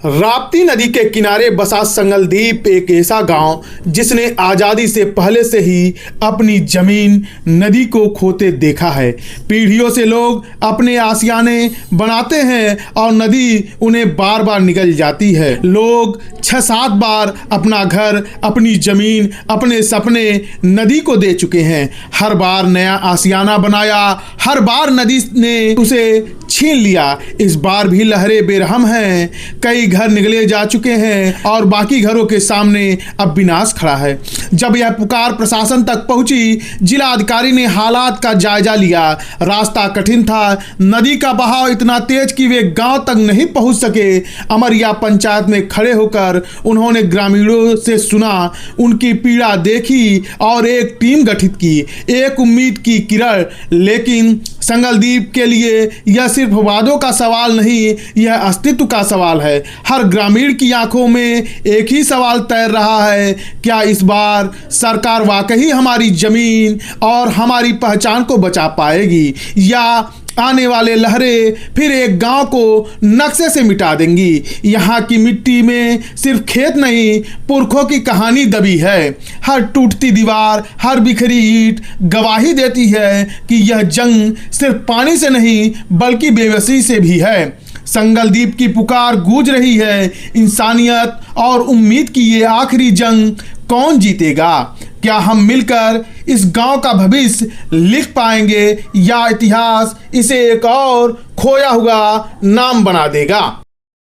राप्ती नदी के किनारे बसा संगलदीप एक ऐसा गांव जिसने आज़ादी से पहले से ही अपनी जमीन नदी को खोते देखा है। पीढ़ियों से लोग अपने आशियाने बनाते हैं और नदी उन्हें बार बार निगल जाती है। लोग 6-7 बार अपना घर, अपनी जमीन, अपने सपने नदी को दे चुके हैं। हर बार नया आशियाना बनाया, हर बार नदी ने उसे छीन लिया। इस बार भी लहरें बेरहम हैं। कई घर निगले जा चुके हैं और बाकी घरों के सामने अब विनाश खड़ा है। जब यह पुकार प्रशासन तक पहुंची, जिला अधिकारी ने हालात का जायजा लिया। रास्ता कठिन था, नदी का बहाव इतना तेज कि वे गांव तक नहीं पहुंच सके। अमरिया पंचायत में खड़े होकर उन्होंने ग्रामीणों से सुना, उनकी पीड़ा देखी और एक टीम गठित की। एक उम्मीद की किरण। लेकिन संगलदीप के लिए यह सिर्फ वादों का सवाल नहीं, यह अस्तित्व का सवाल है। हर ग्रामीण की आंखों में एक ही सवाल तैर रहा है, क्या इस बार सरकार वाकई हमारी जमीन और हमारी पहचान को बचा पाएगी, या आने वाले लहरें फिर एक गांव को नक्शे से मिटा देंगी। यहाँ की मिट्टी में सिर्फ खेत नहीं, पुरखों की कहानी दबी है। हर टूटती दीवार, हर बिखरी ईंट गवाही देती है कि यह जंग सिर्फ पानी से नहीं बल्कि बेबसी से भी है। संगलदीप की पुकार गूंज रही है, इंसानियत और उम्मीद की ये आखिरी जंग कौन जीतेगा? क्या हम मिलकर इस गांव का भविष्य लिख पाएंगे, या इतिहास इसे एक और खोया हुआ नाम बना देगा?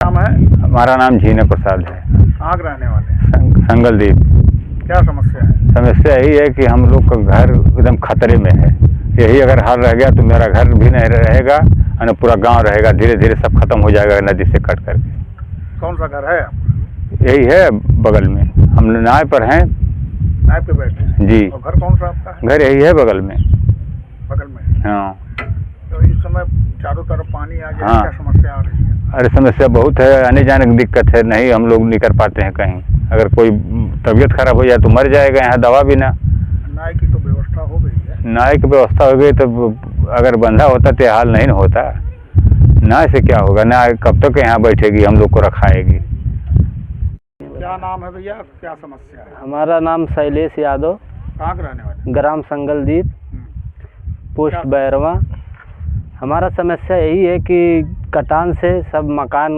नाम है? हमारा नाम झीने प्रसाद है। कहाँ के रहने वाले? संगलदीप। क्या समस्या है? समस्या यही है कि हम लोग का घर एकदम खतरे में है। यही अगर हाल रह गया तो मेरा घर भी नहीं रहेगा और पूरा गांव रहेगा। धीरे धीरे सब खत्म हो जाएगा नदी से कट करके। कौन सा घर है? यही है बगल में, हम नाव पर हैं। नाव पे बैठे हैं जी। और घर कौन सा आपका है? घर यही है बगल में। बगल में? हाँ। तो इस समय चारों तरफ पानी आ गया। हाँ। क्या समस्या आ रही है? अरे समस्या बहुत है, आने जाने की दिक्कत है, नहीं हम लोग निकल पाते हैं कहीं। अगर कोई तबीयत खराब हो जाए तो मर जाएगा यहाँ, दवा भी ना। नाव की तो व्यवस्था हो गई है। नाव की व्यवस्था हो गई तो अगर बंधा होता तो हाल नहीं होता। नाव से क्या होगा? नाव कब तक यहाँ बैठेगी, हम लोग को रखाएगी? क्या नाम है भैया? क्या समस्या है? हमारा नाम शैलेश यादव, कहाँ के रहने वाले? ग्राम संगलदीप, पोस्ट बैरवा। हमारा समस्या यही है कि कटान से सब मकान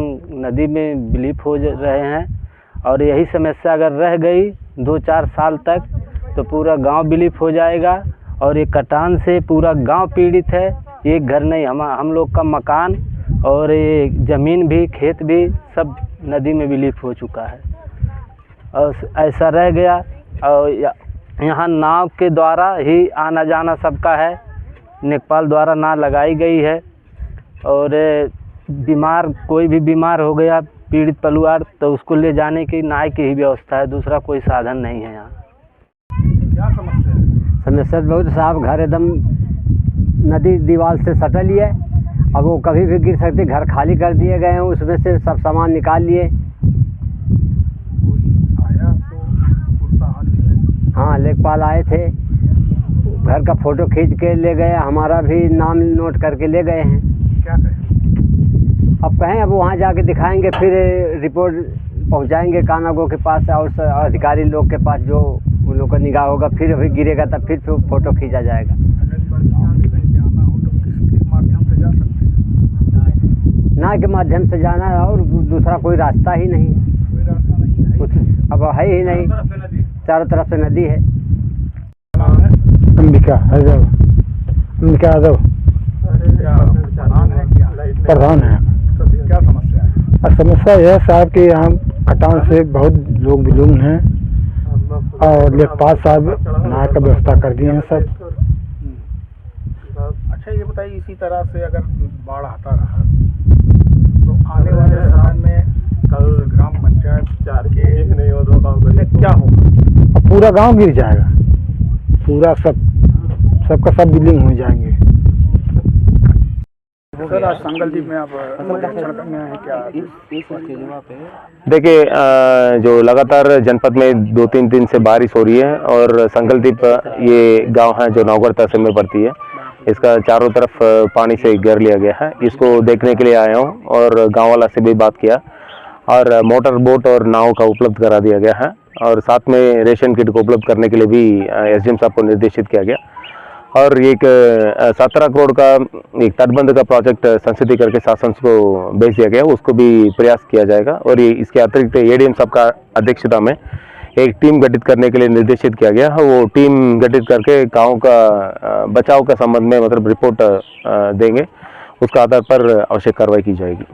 नदी में विलीप हो रहे हैं, और यही समस्या अगर रह गई 2-4 साल तक तो पूरा गांव विलीप हो जाएगा। और ये कटान से पूरा गांव पीड़ित है। एक घर नहीं, हम लोग का मकान और ये ज़मीन भी, खेत भी सब नदी में विलीप हो चुका है। और ऐसा रह गया, और यहाँ नाव के द्वारा ही आना जाना सबका है। नेपाल द्वारा नाव लगाई गई है, और बीमार, कोई भी बीमार हो गया पीड़ित परिवार तो उसको ले जाने की नाव की ही व्यवस्था है, दूसरा कोई साधन नहीं है यहाँ। क्या समस्या है? समस्या बहुत साहब, घर एकदम नदी दीवार से सटल है। अब वो कभी भी गिर सकती। घर खाली कर दिए गए हैं, उसमें से सब सामान निकाल लिए। हाँ, लेखपाल आए थे, घर का फोटो खींच के ले गए, हमारा भी नाम नोट करके ले गए हैं। क्या कहें? अब कहें, अब वहाँ जाके दिखाएंगे, फिर रिपोर्ट पहुँचाएंगे कानागो के पास और अधिकारी लोग के पास, जो उन लोग का निगाह होगा। फिर अभी गिरेगा तब फिर फोटो खींचा जाएगा। अगर इस बार जाना हो तो किसके माध्यम से जा सकते हैं? नाव के माध्यम से जाना है, और दूसरा कोई रास्ता ही नहीं है। कोई रास्ता नहीं है? कुछ अब है ही नहीं, चारों तरफ से नदी है। नाम है? अंबिका यादव। अंबिका यादव क्या प्रधान है? क्या प्रधान है। तो क्या समस्या है? और समस्या यह है साहब कि यहाँ कटान से बहुत लोग विलुप्त हैं, और लेखपाल साहब नाव का व्यवस्था कर दिए हैं सब। अच्छा, ये बताइए, इसी तरह से अगर बाढ़ आता रहा तो आने वाले समय में कल ग्राम पंचायत के एक नहीं हो, 2 गाँव क्या होगा? और पूरा गांव गिर जाएगा, पूरा सबका सब बिल्डिंग हो जाएंगे। सर, आज संगलदीप में आप निरीक्षण करने आए हैं, क्या? देखिए, जो लगातार जनपद में 2-3 दिन से बारिश हो रही है, और संगलदीप ये गांव है जो नौगढ़ तहसील में पड़ती है। इसका चारों तरफ पानी से घेर लिया गया है। इसको देखने के लिए आया हूँ और गांव वाला से भी बात किया, और मोटर बोट और नाव का उपलब्ध करा दिया गया है। और साथ में रेशन किट को उपलब्ध करने के लिए भी एसडीएम साहब को निर्देशित किया गया। और एक 17 करोड़ का एक तटबंध का प्रोजेक्ट संसदीय करके शासन को भेज दिया गया, उसको भी प्रयास किया जाएगा। और ये इसके अतिरिक्त एडीएम साहब का अध्यक्षता में एक टीम गठित करने के लिए निर्देशित किया गया है। वो टीम गठित करके गाँव का बचाव का संबंध में मतलब रिपोर्ट देंगे, उसका आधार पर आवश्यक कार्रवाई की जाएगी।